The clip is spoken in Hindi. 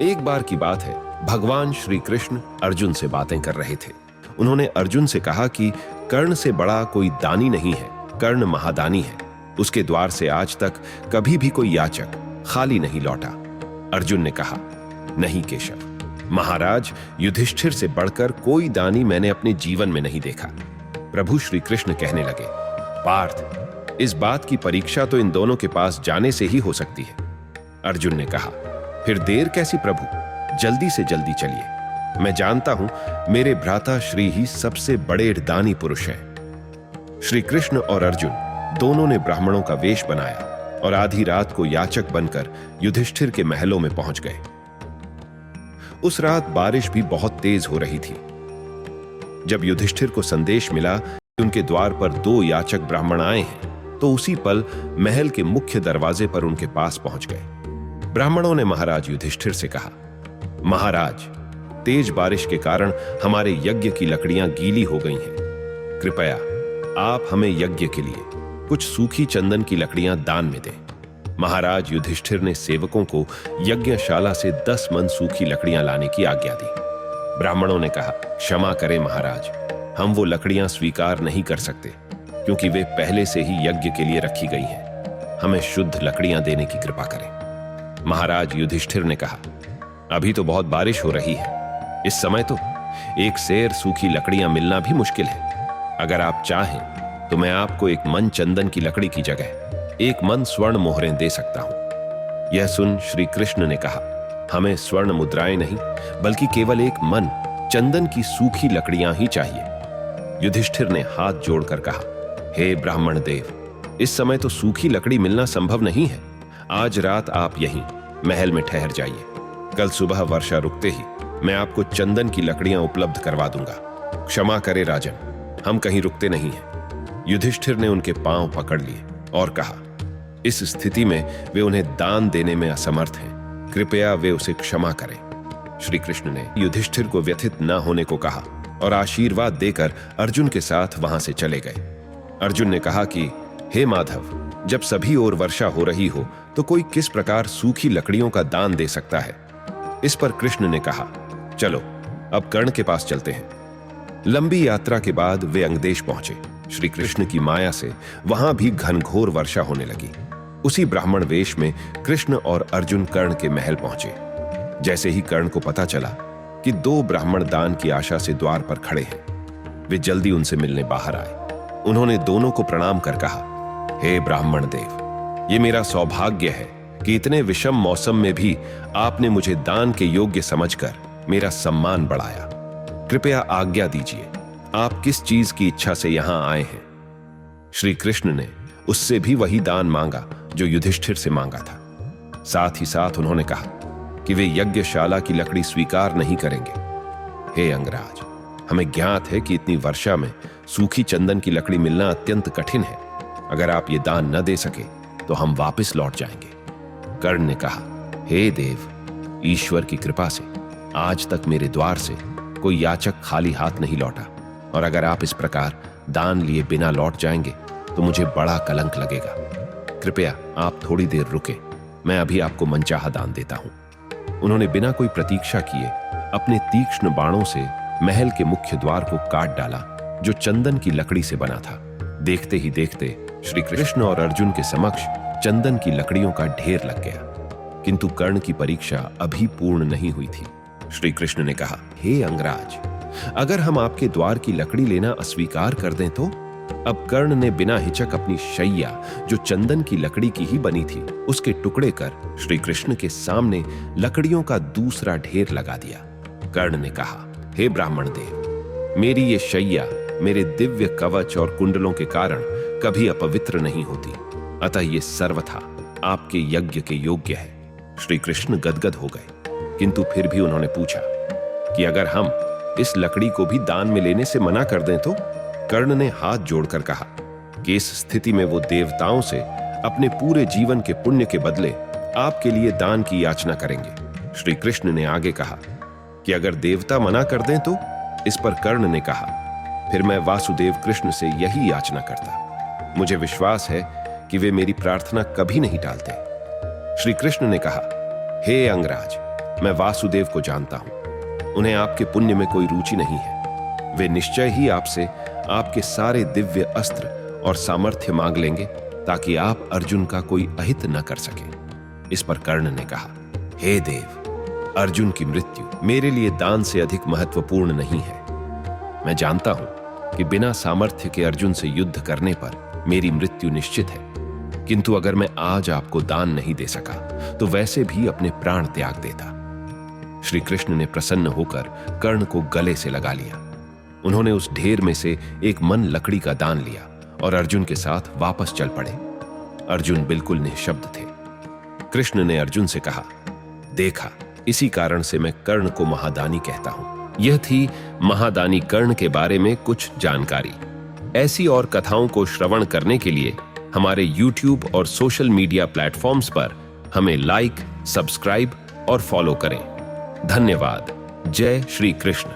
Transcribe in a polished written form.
एक बार की बात है, भगवान श्री कृष्ण अर्जुन से बातें कर रहे थे। उन्होंने अर्जुन से कहा कि कर्ण से बड़ा कोई दानी नहीं है, कर्ण महादानी है। उसके द्वार से आज तक कभी भी कोई याचक खाली नहीं लौटा। अर्जुन ने कहा, नहीं केशव, महाराज युधिष्ठिर से बढ़कर कोई दानी मैंने अपने जीवन में नहीं देखा। प्रभु श्री कृष्ण कहने लगे, पार्थ, इस बात की परीक्षा तो इन दोनों के पास जाने से ही हो सकती है। अर्जुन ने कहा, फिर देर कैसी प्रभु, जल्दी से जल्दी चलिए। मैं जानता हूं मेरे भ्राता श्री ही सबसे बड़े दानी पुरुष हैं। श्री कृष्ण और अर्जुन दोनों ने ब्राह्मणों का वेश बनाया और आधी रात को याचक बनकर युधिष्ठिर के महलों में पहुंच गए। उस रात बारिश भी बहुत तेज हो रही थी। जब युधिष्ठिर को संदेश मिला कि उनके द्वार पर 2 याचक ब्राह्मण आए हैं, तो उसी पल महल के मुख्य दरवाजे पर उनके पास पहुंच गए। ब्राह्मणों ने महाराज युधिष्ठिर से कहा, महाराज, तेज बारिश के कारण हमारे यज्ञ की लकड़ियां गीली हो गई हैं। कृपया आप हमें यज्ञ के लिए कुछ सूखी चंदन की लकड़ियां दान में दें। महाराज युधिष्ठिर ने सेवकों को यज्ञशाला से 10 मन सूखी लकड़ियां लाने की आज्ञा दी। ब्राह्मणों ने कहा, क्षमा करें महाराज, हम वो लकड़ियां स्वीकार नहीं कर सकते क्योंकि वे पहले से ही यज्ञ के लिए रखी गई हैं। हमें शुद्ध लकड़ियां देने की कृपा करें। महाराज युधिष्ठिर ने कहा, अभी तो बहुत बारिश हो रही है। इस समय तो एक सेर सूखी लकड़ियां मिलना भी मुश्किल है। अगर आप चाहें तो मैं आपको 1 मन चंदन की लकड़ी की जगह 1 मन स्वर्ण मोहरें दे सकता हूं। यह सुन श्री कृष्ण ने कहा, हमें स्वर्ण मुद्राएं नहीं बल्कि केवल 1 मन चंदन की सूखी लकड़ियां ही चाहिए। युधिष्ठिर ने हाथ जोड़कर कहा, हे ब्राह्मण देव, इस समय तो सूखी लकड़ी मिलना संभव नहीं है। आज रात आप यहीं महल में ठहर जाइए। कल सुबह वर्षा रुकते ही मैं आपको चंदन की लकड़ियां उपलब्ध करवा दूंगा। क्षमा करें राजन, हम कहीं रुकते नहीं हैं। युधिष्ठिर ने उनके पांव पकड़ लिए और कहा, इस स्थिति में वे उन्हें दान देने में असमर्थ हैं। कृपया वे उसे क्षमा करें। श्री कृष्ण ने युधिष्ठिर को व्यथित न होने को कहा और आशीर्वाद देकर अर्जुन के साथ वहां से चले गए। अर्जुन ने कहा कि हे माधव, जब सभी ओर वर्षा हो रही हो तो कोई किस प्रकार सूखी लकड़ियों का दान दे सकता है। इस पर कृष्ण ने कहा, चलो अब कर्ण के पास चलते हैं। लंबी यात्रा के बाद वे अंगदेश पहुंचे। श्री कृष्ण की माया से वहां भी घनघोर वर्षा होने लगी। उसी ब्राह्मण वेश में कृष्ण और अर्जुन कर्ण के महल पहुंचे। जैसे ही कर्ण को पता चला कि 2 ब्राह्मण दान की आशा से द्वार पर खड़े हैं, वे जल्दी उनसे मिलने बाहर आए। उन्होंने दोनों को प्रणाम कर कहा, हे ब्राह्मण देव, ये मेरा सौभाग्य है कि इतने विषम मौसम में भी आपने मुझे दान के योग्य समझकर मेरा सम्मान बढ़ाया। कृपया आज्ञा दीजिए, आप किस चीज की इच्छा से यहां आए हैं। श्री कृष्ण ने उससे भी वही दान मांगा जो युधिष्ठिर से मांगा था। साथ ही साथ उन्होंने कहा कि वे यज्ञशाला की लकड़ी स्वीकार नहीं करेंगे। हे अंगराज, हमें ज्ञात है कि इतनी वर्षा में सूखी चंदन की लकड़ी मिलना अत्यंत कठिन है। अगर आप ये दान न दे सके तो हम वापस लौट जाएंगे। कर्ण ने कहा, हे देव, ईश्वर की कृपा से आज तक मेरे द्वार से कोई याचक खाली हाथ नहीं लौटा, और अगर आप इस प्रकार दान लिए बिना लौट जाएंगे तो मुझे बड़ा कलंक लगेगा। कृपया आप थोड़ी देर रुके, मैं अभी आपको मनचाहा दान देता हूं। उन्होंने बिना कोई प्रतीक्षा किए अपने तीक्ष्ण बाणों से महल के मुख्य द्वार को काट डाला, जो चंदन की लकड़ी से बना था। देखते ही देखते श्री कृष्ण और अर्जुन के समक्ष चंदन की लकड़ियों का ढेर लग गया। किंतु कर्ण की परीक्षा अभी पूर्ण नहीं हुई थी। श्री कृष्ण ने कहा, हे अंगराज, अगर हम आपके द्वार की लकड़ी लेना अस्वीकार कर दें तो? अब कर्ण ने बिना हिचक अपनी शैया, जो चंदन की लकड़ी की ही बनी थी, उसके टुकड़े कर श्री कृष्ण के सामने लकड़ियों का दूसरा ढेर लगा दिया। कर्ण ने कहा, हे ब्राह्मण देव, मेरी ये शैया मेरे दिव्य कवच और कुंडलों के कारण कभी अपवित्र नहीं होती, अतः ये सर्वथा आपके यज्ञ के योग्य है। श्री कृष्ण गदगद हो गए, किंतु फिर भी उन्होंने पूछा कि अगर हम इस लकड़ी को भी दान में लेने से मना कर दें तो? कर्ण ने हाथ जोड़कर कहा कि इस स्थिति में वो देवताओं से अपने पूरे जीवन के पुण्य के बदले आपके लिए दान की याचना करेंगे। श्री कृष्ण ने आगे कहा कि अगर देवता मना कर दें तो? इस पर कर्ण ने कहा, फिर मैं वासुदेव कृष्ण से यही याचना करता। मुझे विश्वास है कि वे मेरी प्रार्थना कभी नहीं टालते। श्री कृष्ण ने कहा, हे अंगराज, मैं वासुदेव को जानता हूं। उन्हें आपके पुण्य में कोई रुचि नहीं है। वे निश्चय ही आपसे आपके सारे दिव्य अस्त्र और सामर्थ्य मांग लेंगे ताकि आप अर्जुन का कोई अहित न कर सके। इस पर कर्ण ने कहा, हे देव, अर्जुन की मृत्यु मेरे लिए दान से अधिक महत्वपूर्ण नहीं है। मैं जानता हूं कि बिना सामर्थ्य के अर्जुन से युद्ध करने पर मेरी मृत्यु निश्चित है, किंतु अगर मैं आज आपको दान नहीं दे सका तो वैसे भी अपने प्राण त्याग देता। श्री कृष्ण ने प्रसन्न होकर कर्ण को गले से लगा लिया। उन्होंने उस ढेर में से एक मन लकड़ी का दान लिया और अर्जुन के साथ वापस चल पड़े। अर्जुन बिल्कुल निःशब्द थे। कृष्ण ने अर्जुन से कहा, देखा, इसी कारण से मैं कर्ण को महादानी कहता हूं। यह थी महादानी कर्ण के बारे में कुछ जानकारी। ऐसी और कथाओं को श्रवण करने के लिए हमारे YouTube और सोशल मीडिया प्लेटफॉर्म्स पर हमें लाइक, सब्सक्राइब और फॉलो करें। धन्यवाद। जय श्री कृष्ण।